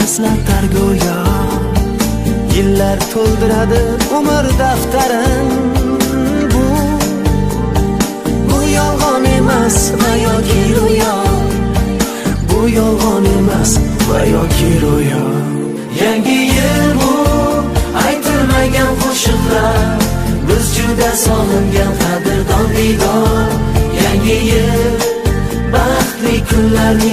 eslatar go'yo. Yillar to'ldiradi umr daftarin. Bu yolg'on emas va yoki ro'yo. Bu yolg'on emas va yoki ro'yo. Yangi yil bu aytilmagan qo'shiqlar, biz juda sog'ingan qadrdon diydor. Yangi yil baxtli kunlarning